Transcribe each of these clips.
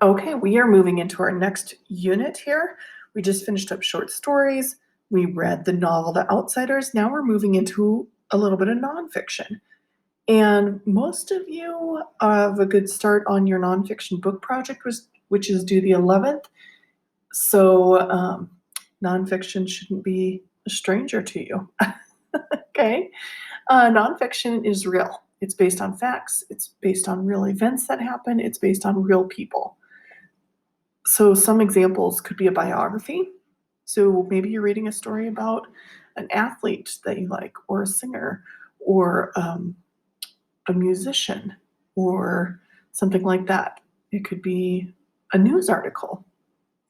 Okay, we are moving into our next unit here. We just finished up short stories. We read the novel The Outsiders. Now we're moving into a little bit of nonfiction. And most of you have a good start on your nonfiction book project, which is due the 11th. So nonfiction shouldn't be a stranger to you. Okay? Nonfiction is real. It's based on facts. It's based on real events that happen. It's based on real people. So some examples could be a biography. So maybe you're reading a story about an athlete that you like, or a singer, or a musician, or something like that. It could be a news article,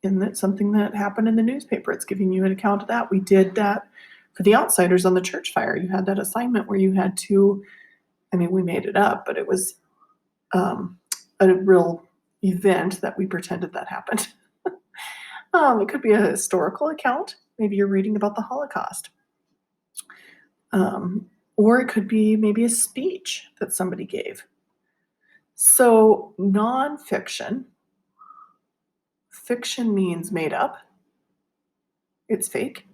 and that's something that happened in the newspaper. It's giving you an account of that. We did that for The Outsiders on the church fire. You had that assignment where you had to, we made it up, but it was a real event that we pretended that happened. It could be a historical account. Maybe you're reading about the Holocaust. Or it could be maybe a speech that somebody gave. So nonfiction, fiction means made up. It's fake.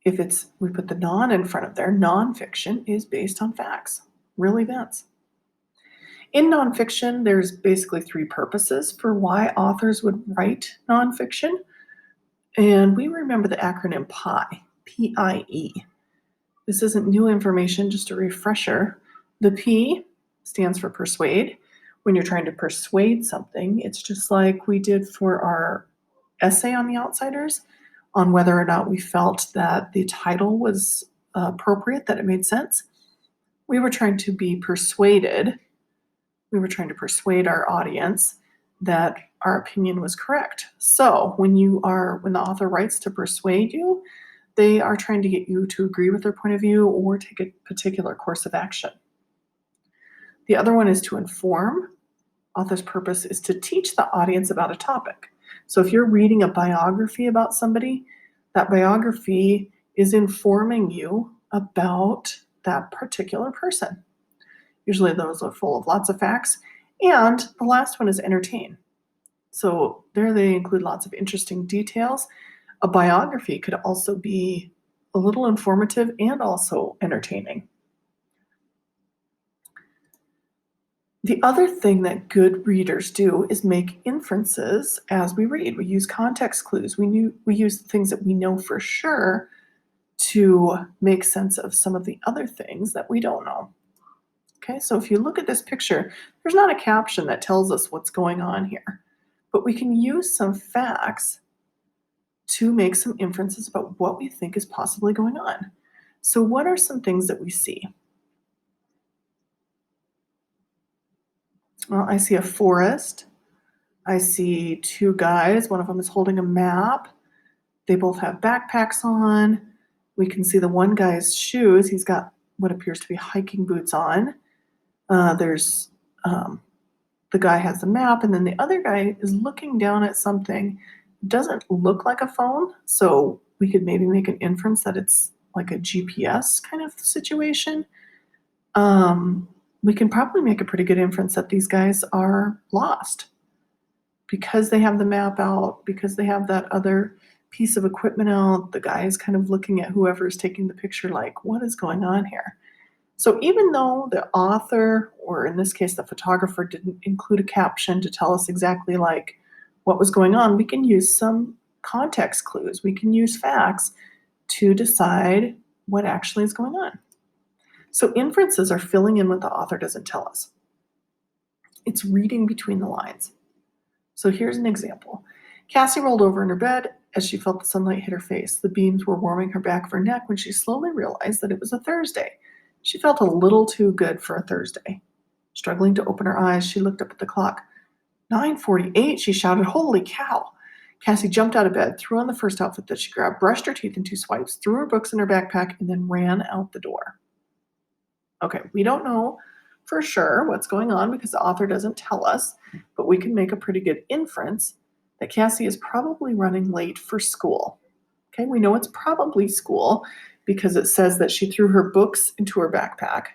We put the non in front of there, nonfiction is based on facts, real events. In nonfiction, there's basically three purposes for why authors would write nonfiction. And we remember the acronym PIE, P-I-E. This isn't new information, just a refresher. The P stands for persuade. When you're trying to persuade something, it's just like we did for our essay on The Outsiders, on whether or not we felt that the title was appropriate, that it made sense. We were trying to be persuaded. We were trying to persuade our audience that our opinion was correct. So when the author writes to persuade you, they are trying to get you to agree with their point of view or take a particular course of action. The other one is to inform. Author's purpose is to teach the audience about a topic. So if you're reading a biography about somebody, that biography is informing you about that particular person. Usually those are full of lots of facts. And the last one is entertain. So there they include lots of interesting details. A biography could also be a little informative and also entertaining. The other thing that good readers do is make inferences as we read. We use context clues. We use things that we know for sure to make sense of some of the other things that we don't know. Okay, so if you look at this picture, there's not a caption that tells us what's going on here, but we can use some facts to make some inferences about what we think is possibly going on. So what are some things that we see? Well, I see a forest. I see two guys. One of them is holding a map. They both have backpacks on. We can see the one guy's shoes. He's got what appears to be hiking boots on. The guy has the map, and then the other guy is looking down at something. It doesn't look like a phone, so we could maybe make an inference that it's like a GPS kind of situation. We can probably make a pretty good inference that these guys are lost because they have the map out, because they have that other piece of equipment out. The guy is kind of looking at whoever's taking the picture like, what is going on here? So even though the author, or in this case the photographer, didn't include a caption to tell us exactly like what was going on, we can use some context clues. We can use facts to decide what actually is going on. So inferences are filling in what the author doesn't tell us. It's reading between the lines. So here's an example. Cassie rolled over in her bed as she felt the sunlight hit her face. The beams were warming her back of her neck when she slowly realized that it was a Thursday. She felt a little too good for a Thursday. Struggling to open her eyes, she looked up at the clock. 9:48, she shouted, holy cow. Cassie jumped out of bed, threw on the first outfit that she grabbed, brushed her teeth in 2 swipes, threw her books in her backpack, and then ran out the door. Okay, we don't know for sure what's going on because the author doesn't tell us, but we can make a pretty good inference that Cassie is probably running late for school. Okay, we know it's probably school because it says that she threw her books into her backpack.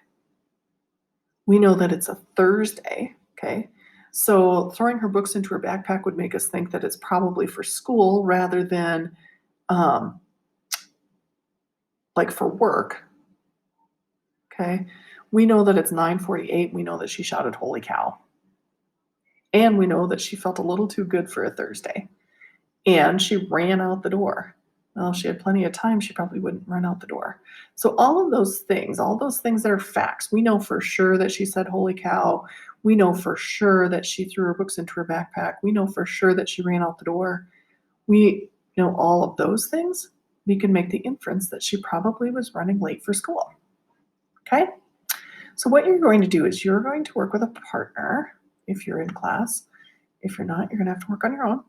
We know that it's a Thursday, okay? So throwing her books into her backpack would make us think that it's probably for school rather than um, like for work. Okay. We know that it's 9:48. We know that she shouted, "Holy cow." And we know that she felt a little too good for a Thursday. And she ran out the door. Well, if she had plenty of time, she probably wouldn't run out the door. So all those things that are facts, we know for sure that she said, "Holy cow." We know for sure that she threw her books into her backpack. We know for sure that she ran out the door. We know all of those things. We can make the inference that she probably was running late for school. Okay? So what you're going to do is you're going to work with a partner if you're in class. If you're not, you're going to have to work on your own.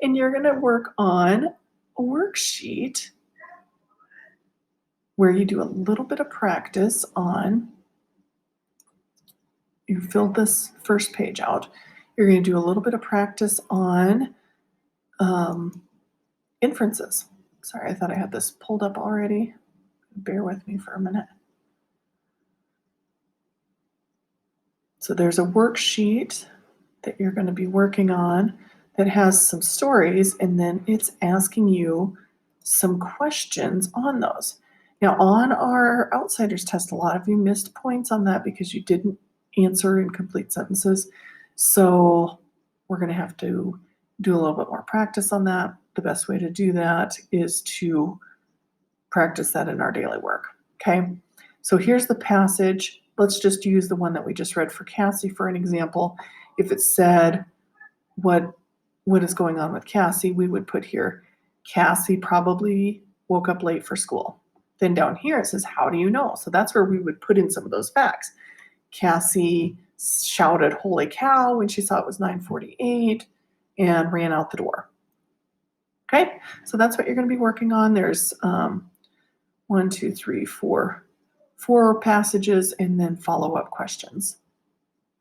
And you're going to work on a worksheet where you do a little bit of practice on, you filled this first page out. You're going to do a little bit of practice on inferences. Sorry, I thought I had this pulled up already. Bear with me for a minute. So there's a worksheet that you're going to be working on that has some stories, and then it's asking you some questions on those. Now, on our outsiders test, a lot of you missed points on that because you didn't answer in complete sentences. So we're going to have to do a little bit more practice on that. The best way to do that is to practice that in our daily work. Okay, so here's the passage. Let's just use the one that we just read for Cassie for an example. If it said, what is going on with Cassie, we would put here, Cassie probably woke up late for school. Then down here it says, how do you know? So that's where we would put in some of those facts. Cassie shouted, "Holy cow," when she saw it was 9:48 and ran out the door. Okay, so that's what you're going to be working on. There's 1, 2, 3, 4 passages and then follow-up questions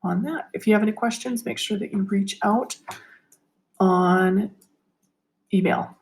on that. If you have any questions, make sure that you reach out on email.